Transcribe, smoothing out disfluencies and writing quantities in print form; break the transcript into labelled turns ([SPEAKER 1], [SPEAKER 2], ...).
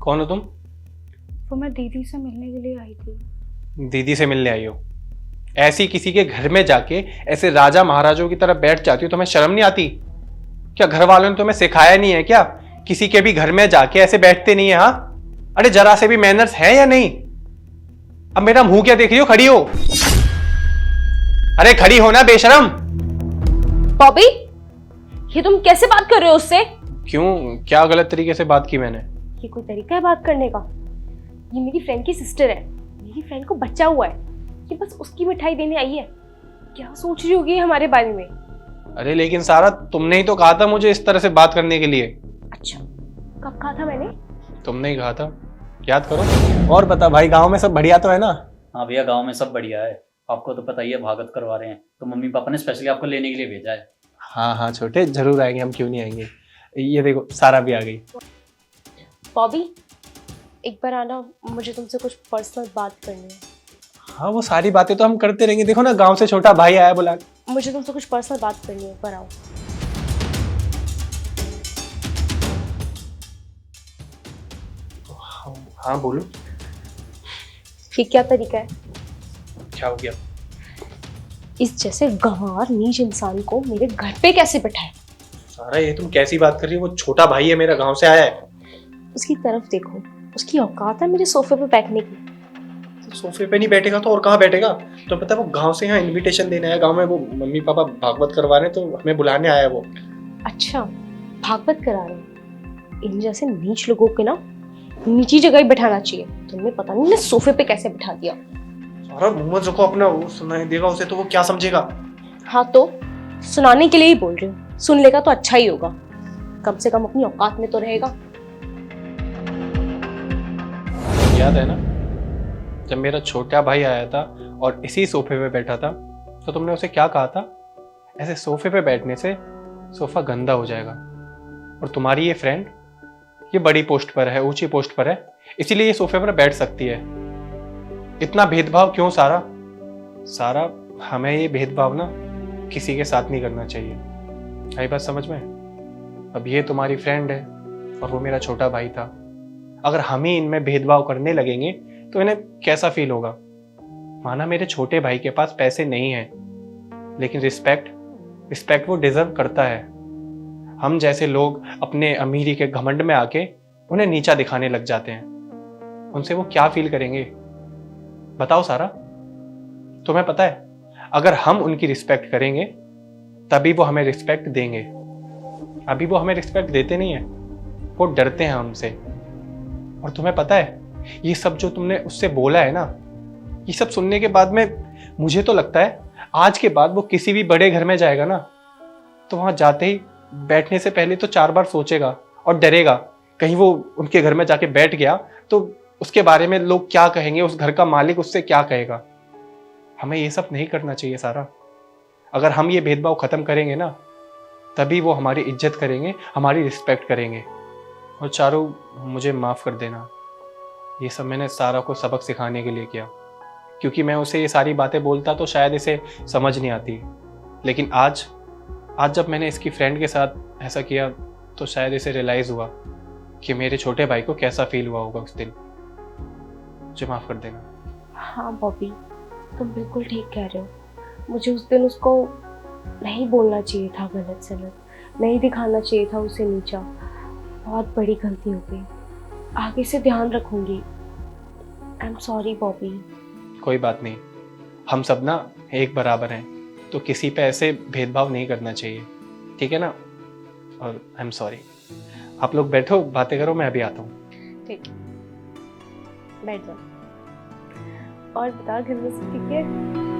[SPEAKER 1] कौन हो तुम?
[SPEAKER 2] वो मैं दीदी से मिलने के लिए आई थी।
[SPEAKER 1] दीदी से मिलने आई हो? ऐसी किसी के घर में जाके ऐसे राजा महाराजों की तरह बैठ जाती हो, तुम्हें शर्म नहीं आती? क्या घर वालों ने तुम्हें सिखाया नहीं है क्या? किसी के भी घर में जाके ऐसे बैठते नहीं है? हाँ, अरे जरा से भी मैनर्स है या नहीं? अब मेरा मुंह क्या देख रही हो? खड़ी हो। अरे खड़ी हो ना बेशरम।
[SPEAKER 3] बॉबी, ये तुम कैसे बात कर रहे हो उससे?
[SPEAKER 1] क्यों, क्या गलत तरीके से बात की मैंने?
[SPEAKER 3] ये कोई तरीका है बात करने का? ये मेरी फ्रेंड की सिस्टर है। मेरी फ्रेंड को बच्चा हुआ है, ये बस उसकी मिठाई देने आई है। क्या सोच रही होगी हमारे बारे में?
[SPEAKER 1] अरे लेकिन सारा, तुमने ही तो कहा था मुझे इस तरह से बात करने के लिए।
[SPEAKER 3] अच्छा, कब कहा था मैंने?
[SPEAKER 1] तुमने ही कहा था, याद करो। और बता भाई, गांव में सब बढ़िया तो है ना?
[SPEAKER 4] हाँ भैया, गांव में सब बढ़िया है। आपको तो पता ही है, भागत करवा रहे हैं, तो मम्मी पापा ने स्पेशली आपको लेने के लिए भेजा है।
[SPEAKER 1] हाँ हाँ छोटे, जरूर आएंगे, हम क्यों नहीं आएंगे। ये देखो सारा भी आ गई।
[SPEAKER 3] बॉबी, एक बार आना, मुझे तुमसे कुछ पर्सनल बात करनी है।
[SPEAKER 1] हाँ वो सारी बातें तो हम करते रहेंगे, देखो ना गांव से छोटा भाई आया बुला।
[SPEAKER 3] मुझे तुमसे कुछ पर्सनल बात करनी है, एक बार आओ।
[SPEAKER 1] हाँ बोलो।
[SPEAKER 3] ये क्या तरीका है?
[SPEAKER 1] क्या हो गया?
[SPEAKER 3] इस जैसे गंवार नीच इंसान को मेरे घर पे कैसे बिठाए?
[SPEAKER 1] सारा ये तुम कैसी बात कर रही हो? वो छोटा भाई है मेरा, गांव से आया है।
[SPEAKER 3] उसकी तरफ देखो, उसकी औकात है मेरे सोफे पे बैठने की।
[SPEAKER 1] तो सोफे पे नहीं बैठेगा तो और कहाँ बैठेगा? तो पता है वो गांव से यहाँ इनविटेशन देने आया, गांव में वो मम्मी पापा भागवत करवा रहे हैं तो हमें बुलाने आया है वो।
[SPEAKER 3] अच्छा, भागवत करा रहे हैं? इन जैसे नीच लोगों के ना नीची जगह ही बैठाना चाहिए। तुमने पता नहीं ना सोफे पे कैसे बिठा दिया।
[SPEAKER 1] सारा मुंह मत रखो अपना, वो सुनाई देगा उसे तो वो क्या समझेगा?
[SPEAKER 3] हाँ तो सुनाने के लिए ही बोल रही हूँ, सुन लेगा तो अच्छा ही होगा, कम से कम अपनी औकात में तो रहेगा।
[SPEAKER 1] याद है ना जब मेरा छोटा भाई आया था और इसी सोफे पे बैठा था, तो तुमने उसे क्या कहा था? ऐसे सोफे पे बैठने से सोफा गंदा हो जाएगा, और तुम्हारी ये फ्रेंड ये बड़ी पोस्ट पर है, ऊंची पोस्ट पर है, इसीलिए ये सोफे पर बैठ सकती है। इतना भेदभाव क्यों सारा? सारा, हमें ये भेदभाव ना किसी के साथ नहीं करना चाहिए। आई बात समझ में? अब ये तुम्हारी फ्रेंड है और वो मेरा छोटा भाई था। अगर हम ही इनमें भेदभाव करने लगेंगे तो इन्हें कैसा फील होगा? माना मेरे छोटे भाई के पास पैसे नहीं है, लेकिन रिस्पेक्ट वो डिजर्व करता है। हम जैसे लोग अपने अमीरी के घमंड में आके उन्हें नीचा दिखाने लग जाते हैं, उनसे वो क्या फील करेंगे? बताओ सारा, तुम्हें पता है अगर हम उनकी रिस्पेक्ट करेंगे तभी वो हमें रिस्पेक्ट देंगे। अभी वो हमें रिस्पेक्ट देते नहीं है, वो डरते हैं हमसे। और तुम्हें पता है ये सब जो तुमने उससे बोला है ना, ये सब सुनने के बाद में मुझे तो लगता है आज के बाद वो किसी भी बड़े घर में जाएगा ना, तो वहां जाते ही बैठने से पहले तो 4 बार सोचेगा और डरेगा, कहीं वो उनके घर में जाके बैठ गया तो उसके बारे में लोग क्या कहेंगे, उस घर का मालिक उससे क्या कहेगा। हमें ये सब नहीं करना चाहिए सारा। अगर हम ये भेदभाव खत्म करेंगे ना, तभी वो हमारी इज्जत करेंगे, हमारी रिस्पेक्ट करेंगे। और चारू, मुझे माफ कर देना, ये सब मैंने सारा को सबक सिखाने के लिए किया, क्योंकि मैं उसे ये सारी बातें बोलता तो शायद इसे समझ नहीं आती। लेकिन आज जब मैंने इसकी फ्रेंड के साथ ऐसा किया तो शायद इसे रियलाइज हुआ कि मेरे छोटे भाई को कैसा फील हुआ होगा उस दिन। मुझे माफ कर देना।
[SPEAKER 3] हाँ बॉबी, तुम बिल्कुल ठीक कह रहे हो। मुझे उस दिन उसको नहीं बोलना चाहिए था, गलत सलत नहीं दिखाना चाहिए था उसे नीचा। बहुत बड़ी गलती हो गई, आगे से ध्यान रखूंगी। I am sorry Bobby.
[SPEAKER 1] कोई बात नहीं, हम सब ना एक बराबर हैं, तो किसी पे ऐसे भेदभाव नहीं करना चाहिए, ठीक है ना? और आई एम सॉरी। आप लोग बैठो, बातें करो, मैं अभी आता हूँ।
[SPEAKER 3] ठीक, बैठ जाओ। और बता, घर में सब ठीक है?